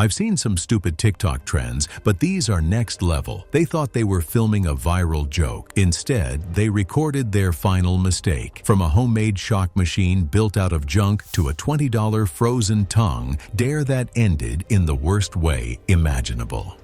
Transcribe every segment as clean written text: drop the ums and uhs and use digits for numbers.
I've seen some stupid TikTok trends, but these are next level. They thought they were filming a viral joke. Instead, they recorded their final mistake. From a homemade shock machine built out of junk to a $20 frozen tongue, dare that ended in the worst way imaginable.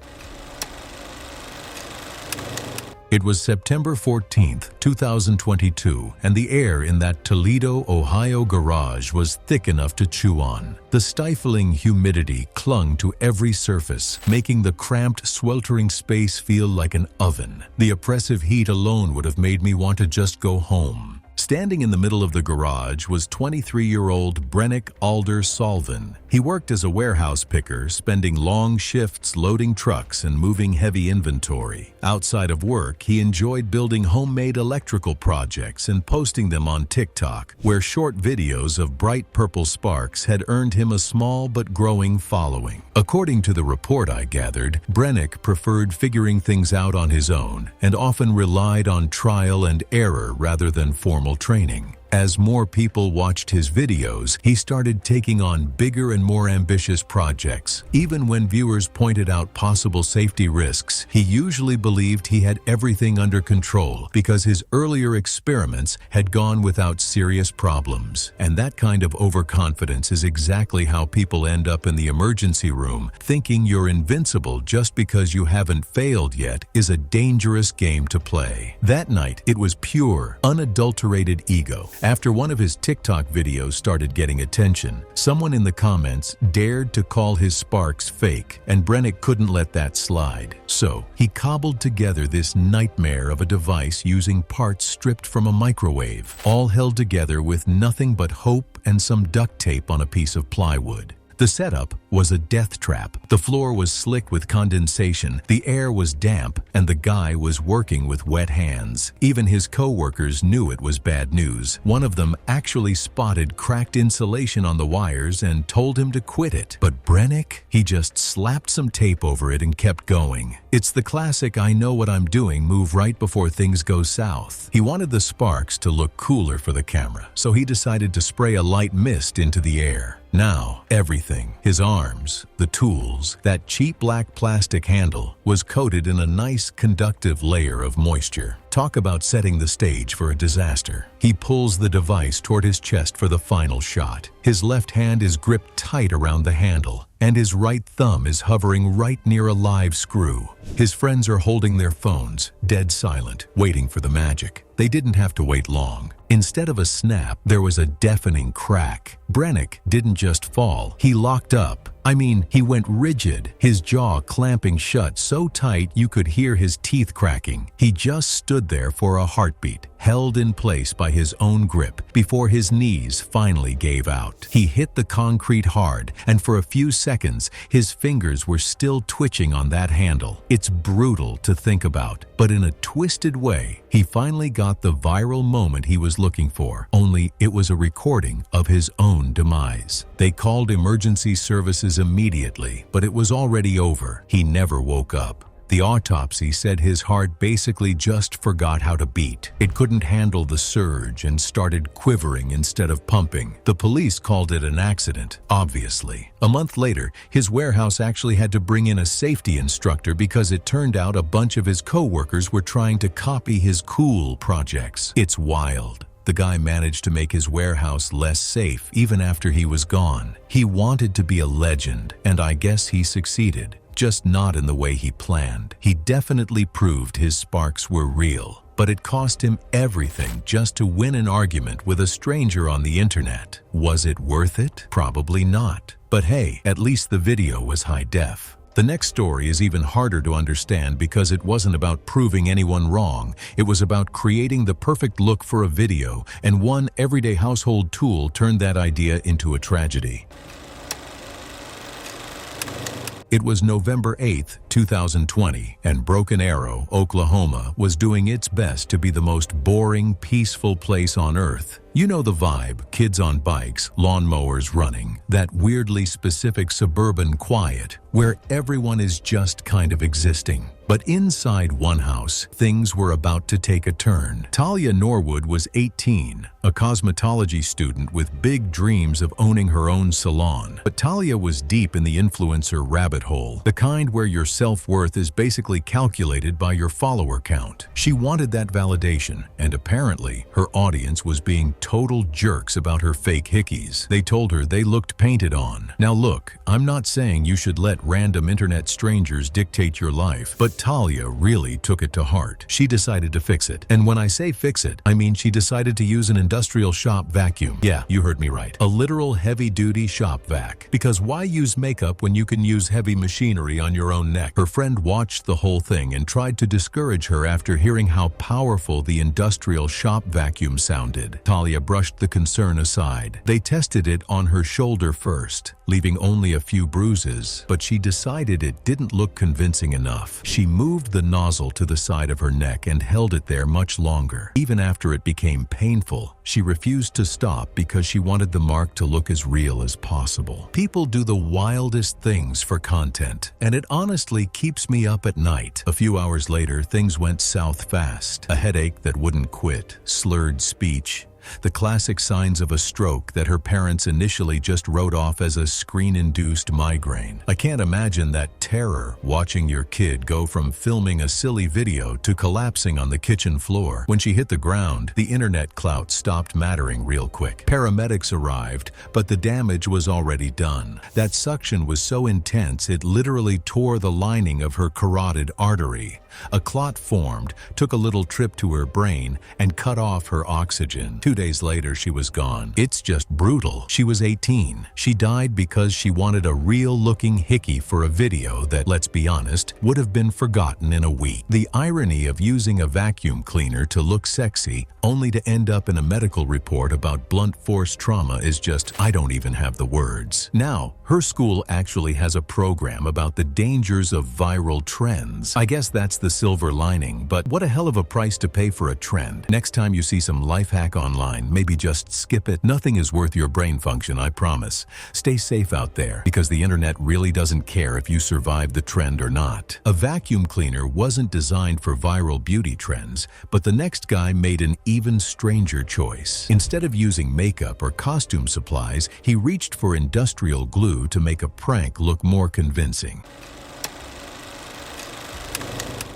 It was September 14th, 2022, and the air in that Toledo, Ohio garage was thick enough to chew on. The stifling humidity clung to every surface, making the cramped, sweltering space feel like an oven. The oppressive heat alone would have made me want to just go home. Standing in the middle of the garage was 23-year-old Brennick Alder Solvin. He worked as a warehouse picker, spending long shifts loading trucks and moving heavy inventory. Outside of work, he enjoyed building homemade electrical projects and posting them on TikTok, where short videos of bright purple sparks had earned him a small but growing following. According to the report I gathered, Brennick preferred figuring things out on his own and often relied on trial and error rather than formal training. As more people watched his videos, he started taking on bigger and more ambitious projects. Even when viewers pointed out possible safety risks, he usually believed he had everything under control because his earlier experiments had gone without serious problems. And that kind of overconfidence is exactly how people end up in the emergency room. Thinking you're invincible just because you haven't failed yet is a dangerous game to play. That night, it was pure, unadulterated ego. After one of his TikTok videos started getting attention, someone in the comments dared to call his sparks fake, and Brennick couldn't let that slide. So, he cobbled together this nightmare of a device using parts stripped from a microwave, all held together with nothing but hope and some duct tape on a piece of plywood. The setup was a death trap. The floor was slick with condensation, the air was damp, and the guy was working with wet hands. Even his co-workers knew it was bad news. One of them actually spotted cracked insulation on the wires and told him to quit it. But Brennick, he just slapped some tape over it and kept going. It's the classic I know what I'm doing move right before things go south. He wanted the sparks to look cooler for the camera, so he decided to spray a light mist into the air. Now, everything, his arms, the tools, that cheap black plastic handle, was coated in a nice conductive layer of moisture. Talk about setting the stage for a disaster. He pulls the device toward his chest for the final shot. His left hand is gripped tight around the handle, and his right thumb is hovering right near a live screw. His friends are holding their phones, dead silent, waiting for the magic. They didn't have to wait long. Instead of a snap, there was a deafening crack. Brennick didn't just fall, he locked up. I mean, he went rigid, his jaw clamping shut so tight you could hear his teeth cracking. He just stood there for a heartbeat, held in place by his own grip, before his knees finally gave out. He hit the concrete hard, and for a few seconds, his fingers were still twitching on that handle. It's brutal to think about, but in a twisted way, he finally got the viral moment he was looking for, only it was a recording of his own demise. They called emergency services immediately, but it was already over. He never woke up. The autopsy said his heart basically just forgot how to beat. It couldn't handle the surge and started quivering instead of pumping. The police called it an accident, obviously. A month later, his warehouse actually had to bring in a safety instructor because it turned out a bunch of his co-workers were trying to copy his cool projects. It's wild. The guy managed to make his warehouse less safe even after he was gone. He wanted to be a legend, and I guess he succeeded. Just not in the way he planned. He definitely proved his sparks were real, but it cost him everything just to win an argument with a stranger on the internet. Was it worth it? Probably not. But hey, at least the video was high def. The next story is even harder to understand because it wasn't about proving anyone wrong. It was about creating the perfect look for a video, and one everyday household tool turned that idea into a tragedy. It was November 8th, 2020, and Broken Arrow, Oklahoma, was doing its best to be the most boring, peaceful place on earth. You know the vibe, kids on bikes, lawnmowers running, that weirdly specific suburban quiet, where everyone is just kind of existing. But inside one house, things were about to take a turn. Talia Norwood was 18, a cosmetology student with big dreams of owning her own salon. But Talia was deep in the influencer rabbit hole, the kind where your self-worth is basically calculated by your follower count. She wanted that validation, and apparently, her audience was being total jerks about her fake hickeys. They told her they looked painted on. Now look, I'm not saying you should let random internet strangers dictate your life, but Talia really took it to heart. She decided to fix it. And when I say fix it, I mean she decided to use an industrial shop vacuum. Yeah, you heard me right. A literal heavy-duty shop vac. Because why use makeup when you can use heavy machinery on your own neck? Her friend watched the whole thing and tried to discourage her after hearing how powerful the industrial shop vacuum sounded. Talia brushed the concern aside. They tested it on her shoulder first, leaving only a few bruises, but she decided it didn't look convincing enough. She moved the nozzle to the side of her neck and held it there much longer. Even after it became painful, she refused to stop because she wanted the mark to look as real as possible. People do the wildest things for content, and it honestly keeps me up at night. A few hours later, things went south fast. A headache that wouldn't quit, slurred speech, the classic signs of a stroke that her parents initially just wrote off as a screen-induced migraine. I can't imagine that terror watching your kid go from filming a silly video to collapsing on the kitchen floor. When she hit the ground, the internet clout stopped mattering real quick. Paramedics arrived, but the damage was already done. That suction was so intense it literally tore the lining of her carotid artery. A clot formed, took a little trip to her brain, and cut off her oxygen. 2 days later, she was gone. It's just brutal. She was 18. She died because she wanted a real-looking hickey for a video that, let's be honest, would have been forgotten in a week. The irony of using a vacuum cleaner to look sexy, only to end up in a medical report about blunt force trauma is just, I don't even have the words. Now, her school actually has a program about the dangers of viral trends. I guess that's the silver lining, but what a hell of a price to pay for a trend. Next time you see some life hack online, maybe just skip it. Nothing is worth your brain function, I promise. Stay safe out there, because the internet really doesn't care if you survive the trend or not. A vacuum cleaner wasn't designed for viral beauty trends, but the next guy made an even stranger choice. Instead of using makeup or costume supplies, he reached for industrial glue to make a prank look more convincing.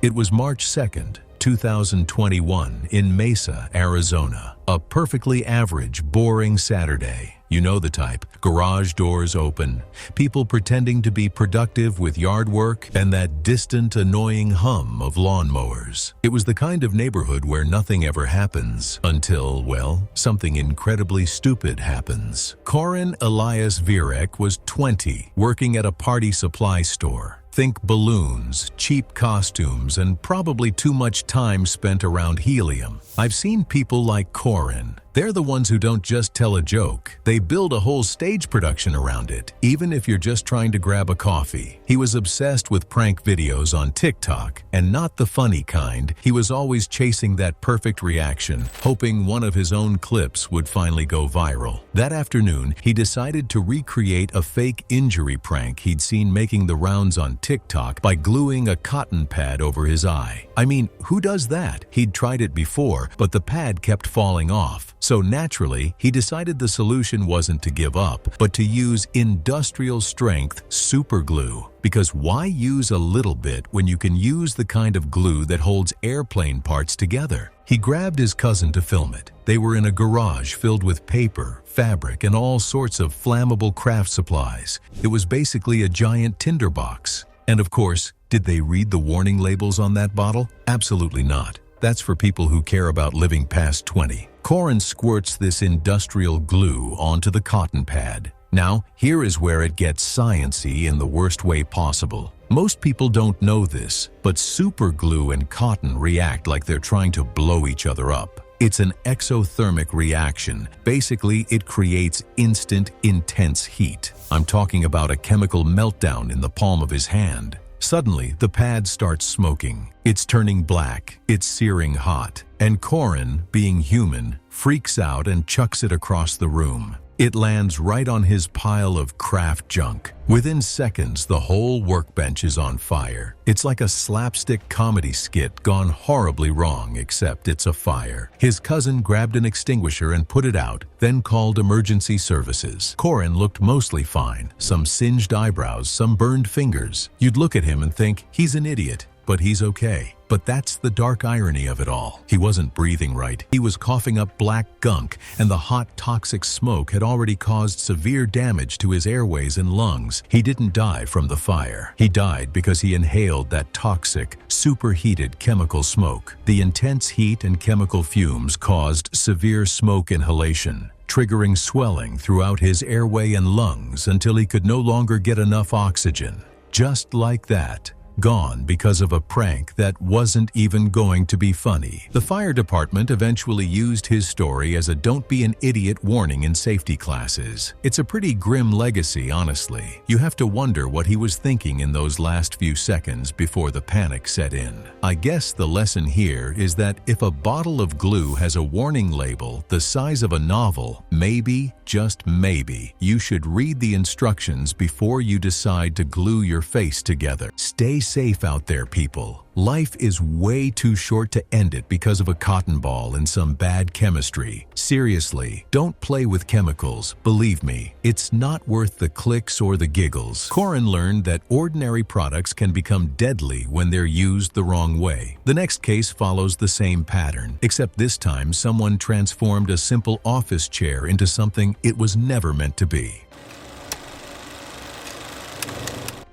It was March 2nd, 2021, in Mesa, Arizona. A perfectly average, boring Saturday. You know the type. Garage doors open, people pretending to be productive with yard work, and that distant, annoying hum of lawnmowers. It was the kind of neighborhood where nothing ever happens until, well, something incredibly stupid happens. Corin Elias Virek was 20, working at a party supply store. Think balloons, cheap costumes, and probably too much time spent around helium. I've seen people like Corin. They're the ones who don't just tell a joke. They build a whole stage production around it, even if you're just trying to grab a coffee. He was obsessed with prank videos on TikTok, and not the funny kind. He was always chasing that perfect reaction, hoping one of his own clips would finally go viral. That afternoon, he decided to recreate a fake injury prank he'd seen making the rounds on TikTok by gluing a cotton pad over his eye. I mean, who does that? He'd tried it before, but the pad kept falling off. So naturally, he decided the solution wasn't to give up, but to use industrial-strength super glue. Because why use a little bit when you can use the kind of glue that holds airplane parts together? He grabbed his cousin to film it. They were in a garage filled with paper, fabric, and all sorts of flammable craft supplies. It was basically a giant tinderbox. And of course, did they read the warning labels on that bottle? Absolutely not. That's for people who care about living past 20. Corin squirts this industrial glue onto the cotton pad. Now, here is where it gets science-y in the worst way possible. Most people don't know this, but super glue and cotton react like they're trying to blow each other up. It's an exothermic reaction. Basically, it creates instant, intense heat. I'm talking about a chemical meltdown in the palm of his hand. Suddenly, the pad starts smoking. It's turning black. It's searing hot. And Corin, being human, freaks out and chucks it across the room. It lands right on his pile of craft junk. Within seconds, the whole workbench is on fire. It's like a slapstick comedy skit gone horribly wrong, except it's a fire. His cousin grabbed an extinguisher and put it out, then called emergency services. Corin looked mostly fine. Some singed eyebrows, some burned fingers. You'd look at him and think, he's an idiot, but he's okay. But that's the dark irony of it all. He wasn't breathing right. He was coughing up black gunk, and the hot, toxic smoke had already caused severe damage to his airways and lungs. He didn't die from the fire. He died because he inhaled that toxic, superheated chemical smoke. The intense heat and chemical fumes caused severe smoke inhalation, triggering swelling throughout his airway and lungs until he could no longer get enough oxygen. Just like that. Gone because of a prank that wasn't even going to be funny. The fire department eventually used his story as a "don't be an idiot" warning in safety classes. It's a pretty grim legacy, honestly. You have to wonder what he was thinking in those last few seconds before the panic set in. I guess the lesson here is that if a bottle of glue has a warning label the size of a novel, maybe, just maybe, you should read the instructions before you decide to glue your face together. Stay safe out there, people. Life is way too short to end it because of a cotton ball and some bad chemistry. Seriously, don't play with chemicals. Believe me, it's not worth the clicks or the giggles. Corin learned that ordinary products can become deadly when they're used the wrong way. The next case follows the same pattern, except this time someone transformed a simple office chair into something it was never meant to be.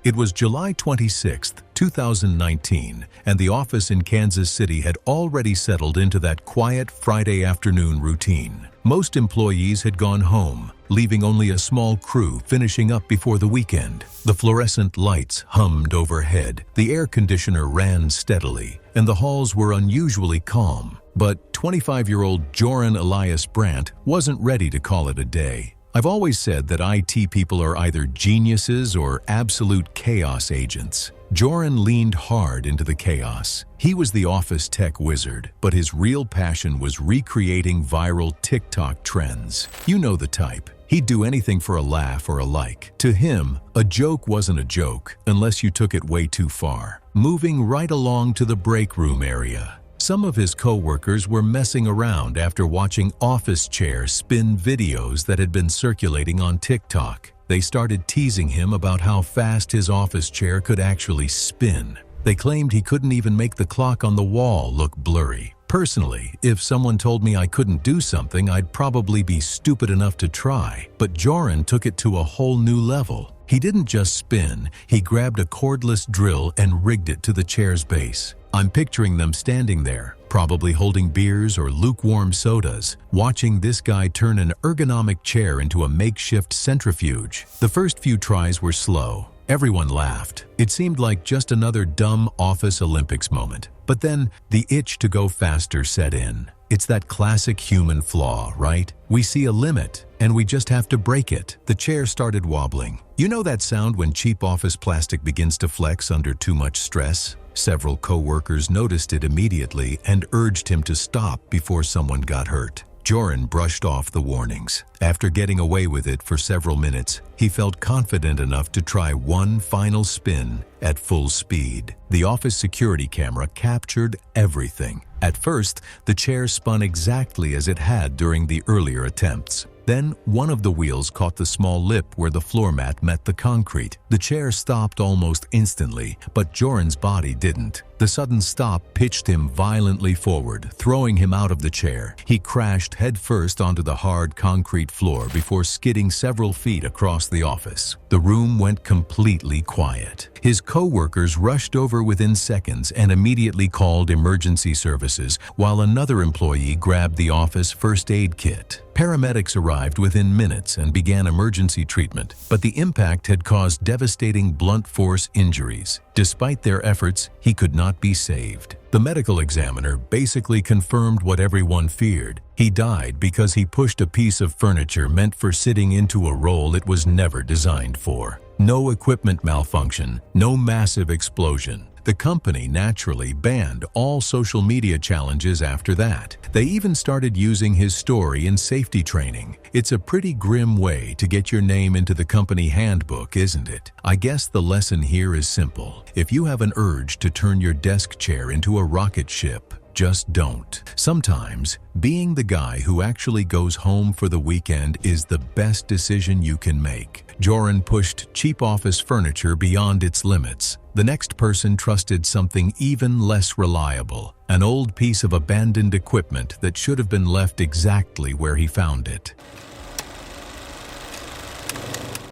It was July 26, 2019, and the office in Kansas City had already settled into that quiet Friday afternoon routine. Most employees had gone home, leaving only a small crew finishing up before the weekend. The fluorescent lights hummed overhead, the air conditioner ran steadily, and the halls were unusually calm. But 25-year-old Joran Elias Brandt wasn't ready to call it a day. I've always said that IT people are either geniuses or absolute chaos agents. Joran leaned hard into the chaos. He was the office tech wizard, but his real passion was recreating viral TikTok trends. You know the type. He'd do anything for a laugh or a like. To him, a joke wasn't a joke unless you took it way too far. Moving right along to the break room area. Some of his co-workers were messing around after watching office chairs spin videos that had been circulating on TikTok. They started teasing him about how fast his office chair could actually spin. They claimed he couldn't even make the clock on the wall look blurry. Personally, if someone told me I couldn't do something, I'd probably be stupid enough to try. But Joran took it to a whole new level. He didn't just spin, he grabbed a cordless drill and rigged it to the chair's base. I'm picturing them standing there, probably holding beers or lukewarm sodas, watching this guy turn an ergonomic chair into a makeshift centrifuge. The first few tries were slow. Everyone laughed. It seemed like just another dumb office Olympics moment. But then the itch to go faster set in. It's that classic human flaw, right? We see a limit, and we just have to break it. The chair started wobbling. You know that sound when cheap office plastic begins to flex under too much stress? Several co-workers noticed it immediately and urged him to stop before someone got hurt. Joran brushed off the warnings. After getting away with it for several minutes, he felt confident enough to try one final spin at full speed. The office security camera captured everything. At first, the chair spun exactly as it had during the earlier attempts. Then, one of the wheels caught the small lip where the floor mat met the concrete. The chair stopped almost instantly, but Joran's body didn't. The sudden stop pitched him violently forward, throwing him out of the chair. He crashed headfirst onto the hard concrete floor before skidding several feet across the office. The room went completely quiet. His co-workers rushed over within seconds and immediately called emergency services, while another employee grabbed the office first aid kit. Paramedics arrived within minutes and began emergency treatment, but the impact had caused devastating blunt force injuries. Despite their efforts, he could not be saved. The medical examiner basically confirmed what everyone feared. He died because he pushed a piece of furniture meant for sitting into a role it was never designed for. No equipment malfunction, no massive explosion. The company naturally banned all social media challenges after that. They even started using his story in safety training. It's a pretty grim way to get your name into the company handbook, isn't it? I guess the lesson here is simple. If you have an urge to turn your desk chair into a rocket ship, just don't. Sometimes, being the guy who actually goes home for the weekend is the best decision you can make. Joran pushed cheap office furniture beyond its limits. The next person trusted something even less reliable, an old piece of abandoned equipment that should have been left exactly where he found it.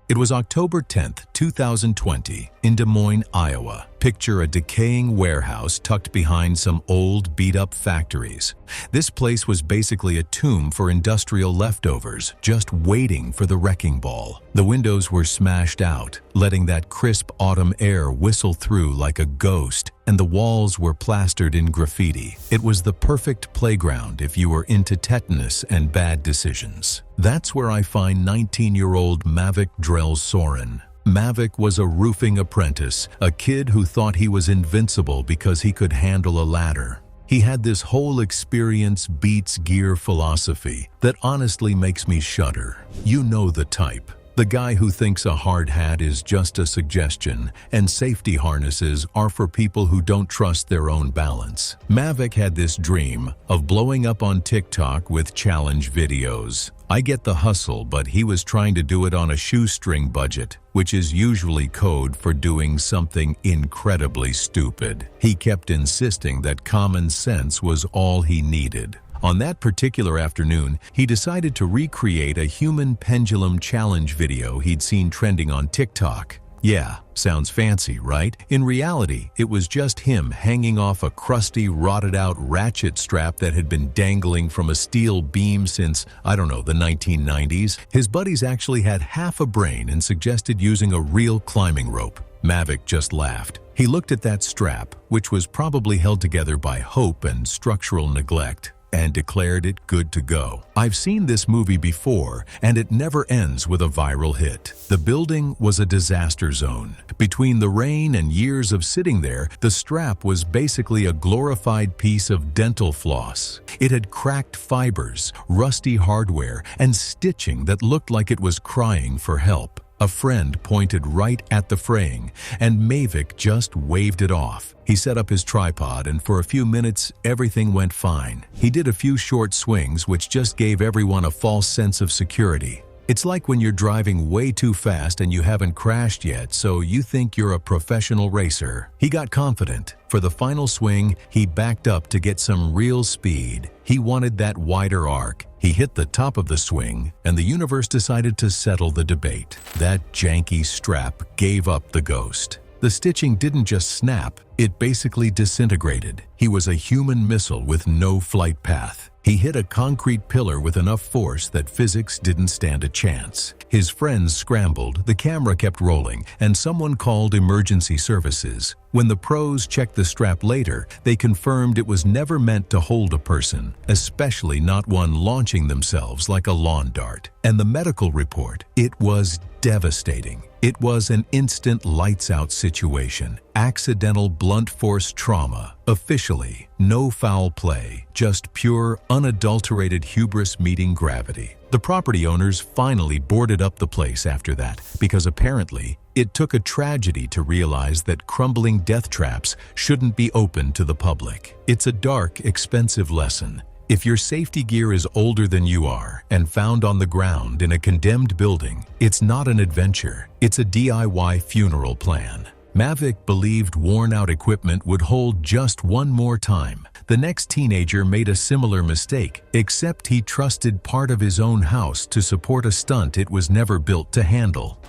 It was October 10th, 2020, in Des Moines, Iowa. Picture a decaying warehouse tucked behind some old, beat-up factories. This place was basically a tomb for industrial leftovers, just waiting for the wrecking ball. The windows were smashed out, letting that crisp autumn air whistle through like a ghost, and the walls were plastered in graffiti. It was the perfect playground if you were into tetanus and bad decisions. That's where I find 19-year-old Mavic Drell Soren. Mavic was a roofing apprentice, a kid who thought he was invincible because he could handle a ladder. He had this whole experience beats gear philosophy that honestly makes me shudder. You know the type. The guy who thinks a hard hat is just a suggestion and safety harnesses are for people who don't trust their own balance. Mavic had this dream of blowing up on TikTok with challenge videos. I get the hustle, but he was trying to do it on a shoestring budget, which is usually code for doing something incredibly stupid. He kept insisting that common sense was all he needed. On that particular afternoon, he decided to recreate a human pendulum challenge video he'd seen trending on TikTok. Yeah, sounds fancy, right? In reality, it was just him hanging off a crusty, rotted-out ratchet strap that had been dangling from a steel beam since, I don't know, the 1990s. His buddies actually had half a brain and suggested using a real climbing rope. Mavic just laughed. He looked at that strap, which was probably held together by hope and structural neglect, and declared it good to go. I've seen this movie before, and it never ends with a viral hit. The building was a disaster zone. Between the rain and years of sitting there, the strap was basically a glorified piece of dental floss. It had cracked fibers, rusty hardware, and stitching that looked like it was crying for help. A friend pointed right at the fraying, and Mavic just waved it off. He set up his tripod, and for a few minutes, everything went fine. He did a few short swings, which just gave everyone a false sense of security. It's like when you're driving way too fast and you haven't crashed yet, so you think you're a professional racer. He got confident. For the final swing, he backed up to get some real speed. He wanted that wider arc. He hit the top of the swing, and the universe decided to settle the debate. That janky strap gave up the ghost. The stitching didn't just snap, it basically disintegrated. He was a human missile with no flight path. He hit a concrete pillar with enough force that physics didn't stand a chance. His friends scrambled, the camera kept rolling, and someone called emergency services. When the pros checked the strap later, they confirmed it was never meant to hold a person, especially not one launching themselves like a lawn dart. And the medical report, it was devastating. It was an instant lights-out situation. Accidental blunt force trauma. Officially, no foul play, just pure, unadulterated hubris meeting gravity. The property owners finally boarded up the place after that, because apparently, it took a tragedy to realize that crumbling death traps shouldn't be open to the public. It's a dark, expensive lesson. If your safety gear is older than you are and found on the ground in a condemned building, it's not an adventure, it's a DIY funeral plan. Mavic believed worn-out equipment would hold just one more time. The next teenager made a similar mistake, except he trusted part of his own house to support a stunt it was never built to handle.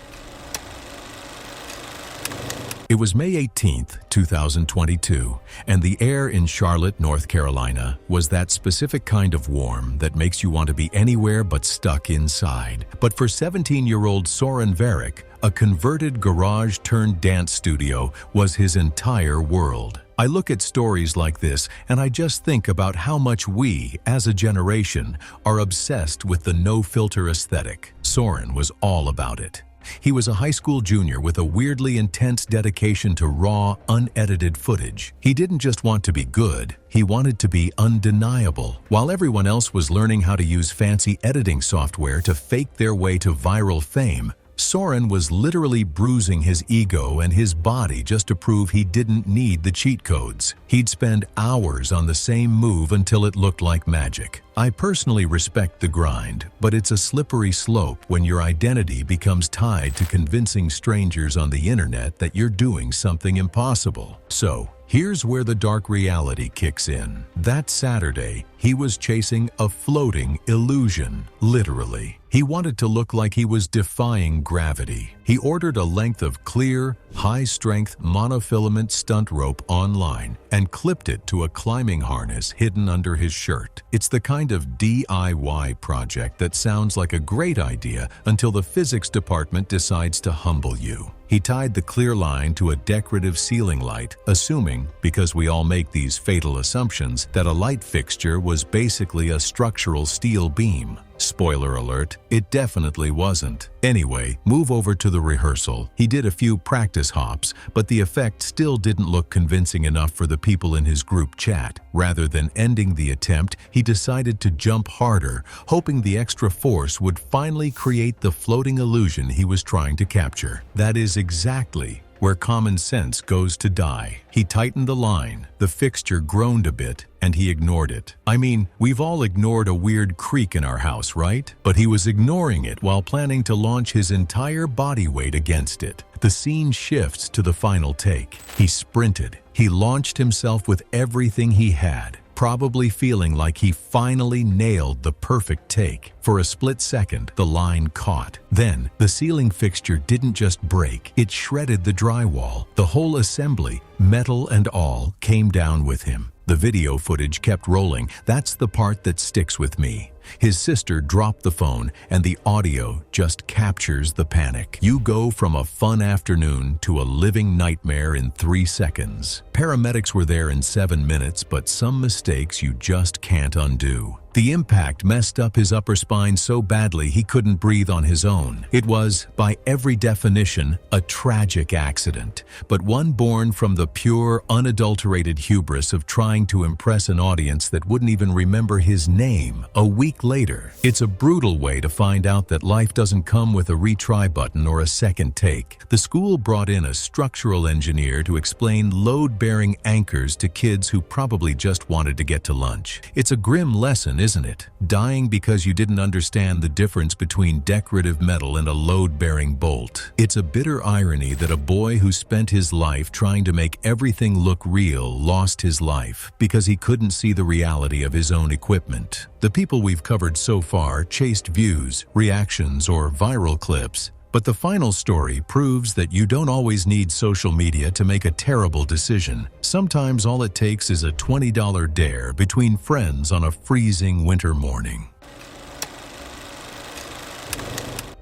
It was May 18th, 2022, and the air in Charlotte, North Carolina was that specific kind of warm that makes you want to be anywhere but stuck inside. But for 17-year-old Soren Varick, a converted garage-turned-dance studio was his entire world. I look at stories like this and I just think about how much we, as a generation, are obsessed with the no-filter aesthetic. Soren was all about it. He was a high school junior with a weirdly intense dedication to raw, unedited footage. He didn't just want to be good, he wanted to be undeniable. While everyone else was learning how to use fancy editing software to fake their way to viral fame, Soren was literally bruising his ego and his body just to prove he didn't need the cheat codes. He'd spend hours on the same move until it looked like magic. I personally respect the grind, but it's a slippery slope when your identity becomes tied to convincing strangers on the internet that you're doing something impossible. So, here's where the dark reality kicks in. That Saturday, he was chasing a floating illusion, literally. He wanted to look like he was defying gravity. He ordered a length of clear, high-strength monofilament stunt rope online and clipped it to a climbing harness hidden under his shirt. It's the kind of DIY project that sounds like a great idea until the physics department decides to humble you. He tied the clear line to a decorative ceiling light, assuming, because we all make these fatal assumptions, that a light fixture was basically a structural steel beam. Spoiler alert, it definitely wasn't. Anyway, move over to the rehearsal. He did a few practice hops, but the effect still didn't look convincing enough for the people in his group chat. Rather than ending the attempt, he decided to jump harder, hoping the extra force would finally create the floating illusion he was trying to capture. That is exactly where common sense goes to die. He tightened the line, the fixture groaned a bit, and he ignored it. I mean, we've all ignored a weird creak in our house, right? But he was ignoring it while planning to launch his entire body weight against it. The scene shifts to the final take. He sprinted. He launched himself with everything he had, probably feeling like he finally nailed the perfect take. For a split second, the line caught. Then, the ceiling fixture didn't just break, it shredded the drywall. The whole assembly, metal and all, came down with him. The video footage kept rolling. That's the part that sticks with me. His sister dropped the phone, and the audio just captures the panic. You go from a fun afternoon to a living nightmare in 3 seconds. Paramedics were there in 7 minutes, but some mistakes you just can't undo. The impact messed up his upper spine so badly he couldn't breathe on his own. It was, by every definition, a tragic accident, but one born from the pure, unadulterated hubris of trying to impress an audience that wouldn't even remember his name a week later. It's a brutal way to find out that life doesn't come with a retry button or a second take. The school brought in a structural engineer to explain load-bearing anchors to kids who probably just wanted to get to lunch. It's a grim lesson, isn't it? Dying because you didn't understand the difference between decorative metal and a load-bearing bolt. It's a bitter irony that a boy who spent his life trying to make everything look real lost his life because he couldn't see the reality of his own equipment. The people we've covered so far chased views, reactions, or viral clips. But the final story proves that you don't always need social media to make a terrible decision. Sometimes all it takes is a $20 dare between friends on a freezing winter morning.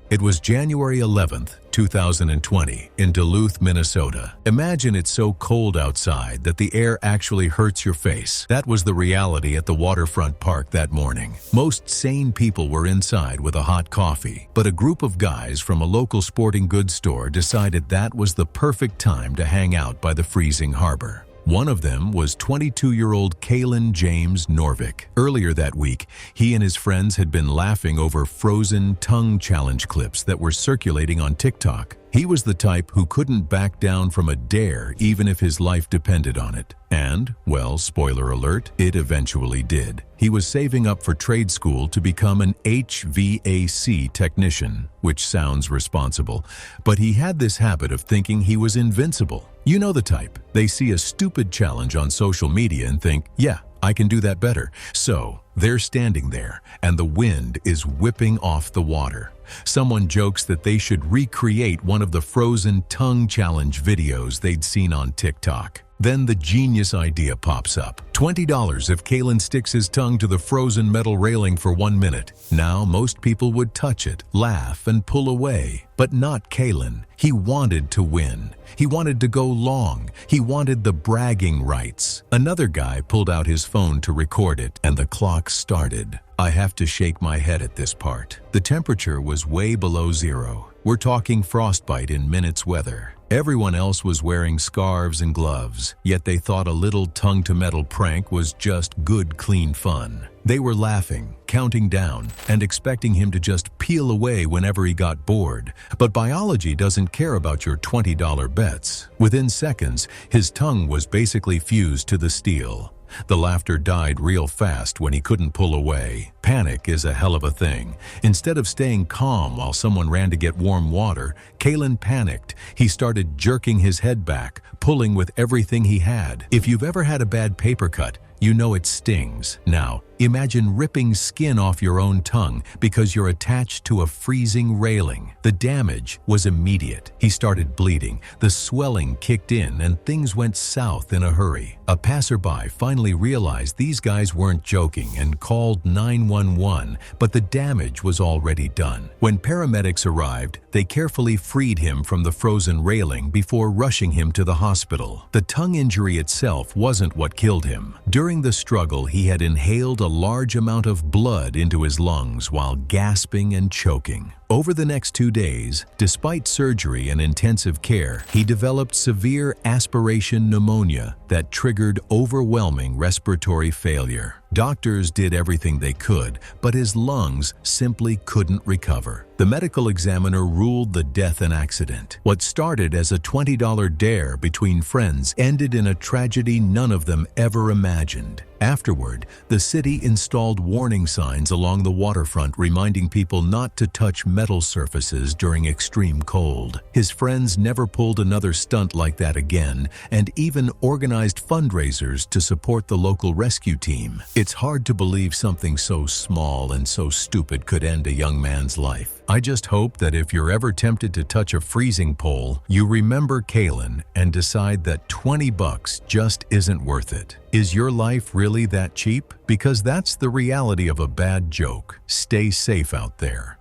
It was January 11th, 2020, in Duluth, Minnesota. Imagine it's so cold outside that the air actually hurts your face. That was the reality at the waterfront park that morning. Most sane people were inside with a hot coffee, but a group of guys from a local sporting goods store decided that was the perfect time to hang out by the freezing harbor. One of them was 22-year-old Kalen James Norvik. Earlier that week, he and his friends had been laughing over frozen tongue challenge clips that were circulating on TikTok. He was the type who couldn't back down from a dare even if his life depended on it. And, well, spoiler alert, it eventually did. He was saving up for trade school to become an HVAC technician, which sounds responsible, but he had this habit of thinking he was invincible. You know the type. They see a stupid challenge on social media and think, yeah, I can do that better. So, they're standing there, and the wind is whipping off the water. Someone jokes that they should recreate one of the frozen tongue challenge videos they'd seen on TikTok. Then the genius idea pops up. $20 if Kalen sticks his tongue to the frozen metal railing for 1 minute. Now most people would touch it, laugh, and pull away. But not Kalen. He wanted to win. He wanted to go long. He wanted the bragging rights. Another guy pulled out his phone to record it, and the clock started. I have to shake my head at this part. The temperature was way below zero. We're talking frostbite in minutes weather. Everyone else was wearing scarves and gloves, yet they thought a little tongue-to-metal prank was just good, clean fun. They were laughing, counting down, and expecting him to just peel away whenever he got bored. But biology doesn't care about your $20 bets. Within seconds, his tongue was basically fused to the steel. The laughter died real fast when he couldn't pull away. Panic is a hell of a thing. Instead of staying calm while someone ran to get warm water, Kalen panicked. He started jerking his head back, pulling with everything he had. If you've ever had a bad paper cut, you know it stings. Now, imagine ripping skin off your own tongue because you're attached to a freezing railing. The damage was immediate. He started bleeding, the swelling kicked in, and things went south in a hurry. A passerby finally realized these guys weren't joking and called 911, but the damage was already done. When paramedics arrived, they carefully freed him from the frozen railing before rushing him to the hospital. The tongue injury itself wasn't what killed him. During the struggle, he had inhaled a large amount of blood into his lungs while gasping and choking. Over the next 2 days, despite surgery and intensive care, he developed severe aspiration pneumonia that triggered overwhelming respiratory failure. Doctors did everything they could, but his lungs simply couldn't recover. The medical examiner ruled the death an accident. What started as a $20 dare between friends ended in a tragedy none of them ever imagined. Afterward, the city installed warning signs along the waterfront reminding people not to touch metal surfaces during extreme cold. His friends never pulled another stunt like that again, and even organized fundraisers to support the local rescue team. It's hard to believe something so small and so stupid could end a young man's life. I just hope that if you're ever tempted to touch a freezing pole, you remember Kalen and decide that $20 just isn't worth it. Is your life really that cheap? Because that's the reality of a bad joke. Stay safe out there.